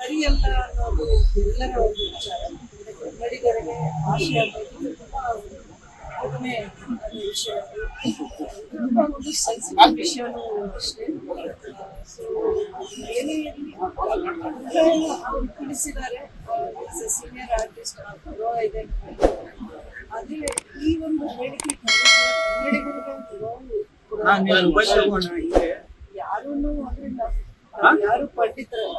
ಸರಿಯಲ್ಲ ಅನ್ನೋದು ಎಲ್ಲರ ಒಂದು ವಿಚಾರ. ಕನ್ನಡಿಗರಿಗೆ ಭಾಷೆ ಅನ್ನೋದು ತುಂಬಾ ಕಡಿಮೆ ವಿಷಯ, ತುಂಬಾ ಒಂದು ಸೆನ್ಸಿಟಿವ್ ವಿಷಯನೂ ಅಷ್ಟೇ. ಸೊ ಏನೇ ಇರಲಿ ಅವ್ರು ತಿಳಿಸಿದ್ದಾರೆ, ಸೀನಿಯರ್ ಆರ್ಟಿಸ್ಟ್ ಗೌರವ ಇದೆ. ಅದೇ ಈ ಒಂದು ಹೇಳಿಕೆ ಕನ್ನಡಿಗರಿಗೆ ಯಾರೂನು ಅದರಿಂದ ಯಾರು ಪಂಡಿತರಲ್ಲ,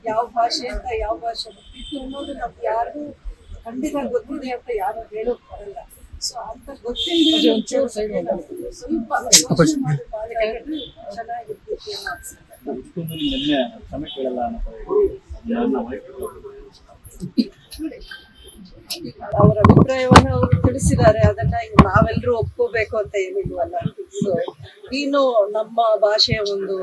ಯಾವ ಭಾಷೆ ಅಂತ ಯಾವ ಭಾಷೆ ಗೊತ್ತಿತ್ತು ಅನ್ನೋದು ನಮ್ಗೆ ಯಾರಿಗೂ ಖಂಡಿತ ಗೊತ್ತಿದೆ ಅಂತ ಯಾರು ಹೇಳೋಕ್ ಬರಲ್ಲ. ಸೊ ಅಂತ ಗೊತ್ತಿಲ್ಲದೆ ಸ್ವಲ್ಪ ಚೆನ್ನಾಗಿರ್ತಿತ್ತು ಅವರ ಅಭಿಪ್ರಾಯವನ್ನ ಅವರು ತಿಳಿಸಿದ್ದಾರೆ. ಅದನ್ನ ನಾವೆಲ್ಲರೂ ಒಪ್ಕೋಬೇಕು ಅಂತ ಏನಿಲ್ವಲ್ಲ. ಸೊ ಇನ್ನು ನಮ್ಮ ಭಾಷೆಯ ಒಂದು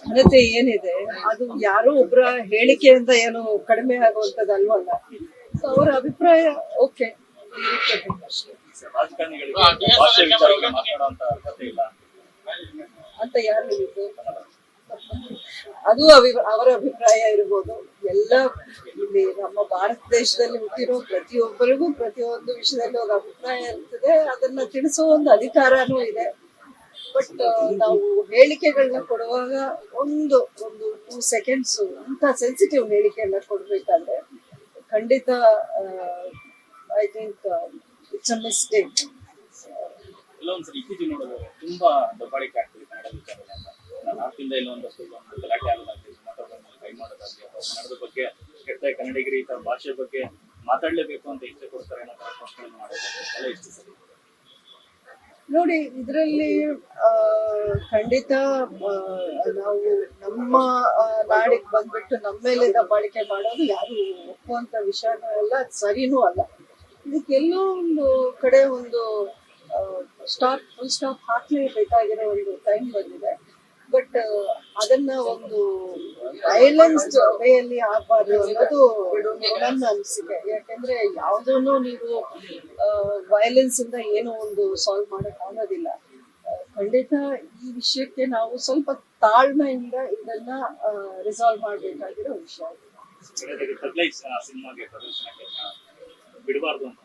ಘನತೆ ಏನಿದೆ ಅದು ಯಾರೋ ಒಬ್ಬರ ಹೇಳಿಕೆಯಿಂದ ಏನು ಕಡಿಮೆ ಆಗುವಂತದ್ದಲ್ವಲ್ಲ. ಸೊ ಅವರ ಅಭಿಪ್ರಾಯ ಓಕೆ ಅಂತ ಯಾರು ಹೇಳಿದ್ದು, ಅದು ಅವರ ಅಭಿಪ್ರಾಯ ಇರ್ಬೋದು. ಎಲ್ಲ ಇಲ್ಲಿ ನಮ್ಮ ಭಾರತ ದೇಶದಲ್ಲಿ ಹುಟ್ಟಿರೋ ಪ್ರತಿಯೊಬ್ಬರಿಗೂ ಪ್ರತಿಯೊಂದು ವಿಷಯದಲ್ಲಿ ಒಂದು ಅಭಿಪ್ರಾಯ ಇರ್ತದೆ, ಅದನ್ನ ತಿಳಿಸೋ ಒಂದು ಅಧಿಕಾರನೂ ಇದೆ. ಬಟ್ ನಾವು ಹೇಳಿಕೆಗಳನ್ನ ಕೊಡುವಾಗ ಒಂದು 2 ಸೆಕೆಂಡ್ಸ್ ಇಂಥ ಸೆನ್ಸಿಟಿವ್ ಹೇಳಿಕೆಯನ್ನ ಕೊಡ್ಬೇಕಾದ್ರೆ ಖಂಡಿತ I think it's a mistake. ಕೆಲವೊಂದ್ಸರಿ ಇತ್ತೀಚೆಗೆ ನೋಡೋದು ತುಂಬಾ ದಬ್ಬಾಳಿಕೆ ಆಗ್ತದೆ ಕನ್ನಡ ವಿಚಾರಗಳಿಂದ. ನಾರ್ತಿಂದ ಇಲ್ಲೊಂದಷ್ಟು ಗಲಾಟೆ ಆಗೋದಾಗ್ಲಿ, ಮಾತಾಡೋದ್ರಲ್ಲಿ ಕೈ ಮಾಡೋದಾಗ್ಲಿ, ಅಥವಾ ಕನ್ನಡದ ಬಗ್ಗೆ ಕೆಟ್ಟ ಕನ್ನಡಿಗರಿ ಈ ತರ ಭಾಷೆ ಬಗ್ಗೆ ಮಾತಾಡ್ಲೇಬೇಕು ಅಂತ ಇಚ್ಛೆ ಕೊಡ್ತಾರೆ ಅನ್ನೋ ತರ ಪ್ರಶ್ನೆಗಳನ್ನು ಮಾಡೋದು ಎಷ್ಟು ಸರಿ? ನೋಡಿ, ಇದರಲ್ಲಿ ಖಂಡಿತ ನಾವು ನಮ್ಮ ನಾಡಿಗೆ ಬಂದ್ಬಿಟ್ಟು ನಮ್ಮ ಮೇಲೆ ದಬ್ಬಾಳಿಕೆ ಮಾಡೋದು ಯಾರು ಒಪ್ಪುವಂತ ವಿಷಯನೂ ಅಲ್ಲ, ಸರಿನೂ ಅಲ್ಲ. ಇದಕ್ಕೆಲ್ಲೋ ಒಂದು ಕಡೆ ಒಂದು ಫುಲ್ ಸ್ಟಾಪ್ ಹಾಕ್ಲೇಬೇಕಾಗಿರೋ ಒಂದು ಟೈಮ್ ಬಂದಿದೆ. ಬಟ್ ಅದನ್ನ ಒಂದು ವೈಲೆನ್ಸ್ ವೇಯಲ್ಲಿ ಆಗಬಾರ್ದು ಅನ್ನೋದು ನನ್ನ ಅನಿಸಿಕೆ. ಯಾಕೆಂದ್ರೆ ಯಾವುದನ್ನು ನೀವು ವೈಲೆನ್ಸ್ ಇಂದ ಏನೋ ಒಂದು ಸಾಲ್ವ್ ಮಾಡಕ್ ಆಗೋದಿಲ್ಲ. ಖಂಡಿತ ಈ ವಿಷಯಕ್ಕೆ ನಾವು ಸ್ವಲ್ಪ ತಾಳ್ಮೆಯಿಂದ ಇದನ್ನ ರಿಸಾಲ್ವ್ ಮಾಡಬೇಕಾಗಿರೋ ವಿಷಯ. ಬಿಡಬಾರ್ದು ಅಂತ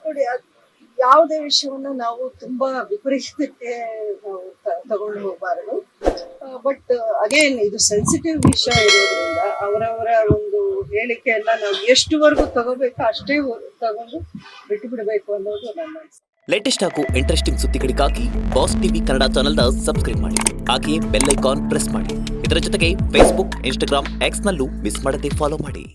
ನೋಡಿ, ಯಾವುದೇ ವಿಷಯವನ್ನ ನಾವು ತುಂಬಾ ವಿಪರೀತಕ್ಕೆ ನಾವು ತಗೊಂಡು ಹೋಗಬಾರದು. ಬಟ್ ಅಗೇನ್ ಇದು ಸೆನ್ಸಿಟಿವ್ ವಿಷಯ ಇರೋದ್ರಿಂದ ಅವರವರ ಒಂದು ಹೇಳಿಕೆಯನ್ನ ನಾವು ಎಷ್ಟುವರೆಗೂ ತಗೋಬೇಕು ಅಷ್ಟೇ ತಗೊಂಡು ಬಿಟ್ಟು ಬಿಡಬೇಕು ಅನ್ನೋದು ನನ್ನ ಅನಿಸಿಕೆ. ಲೇಟೆಸ್ಟ್ ಹಾಗೂ ಇಂಟ್ರೆಸ್ಟಿಂಗ್ ಸುದ್ದಿಗಳಿಗಾಗಿ ಬಾಸ್ ಟಿವಿ ಕನ್ನಡ ಚಾನೆಲ್ನ ಸಬ್ಸ್ಕ್ರೈಬ್ ಮಾಡಿ. ಹಾಗೆಯೇ ಬೆಲ್ ಐಕಾನ್ ಪ್ರೆಸ್ ಮಾಡಿ. ಇದರ ಜೊತೆಗೆ ಫೇಸ್ಬುಕ್, ಇನ್ಸ್ಟಾಗ್ರಾಮ್, ಎಕ್ಸ್ ನಲ್ಲೂ ಮಿಸ್ ಮಾಡದೆ ಫಾಲೋ ಮಾಡಿ.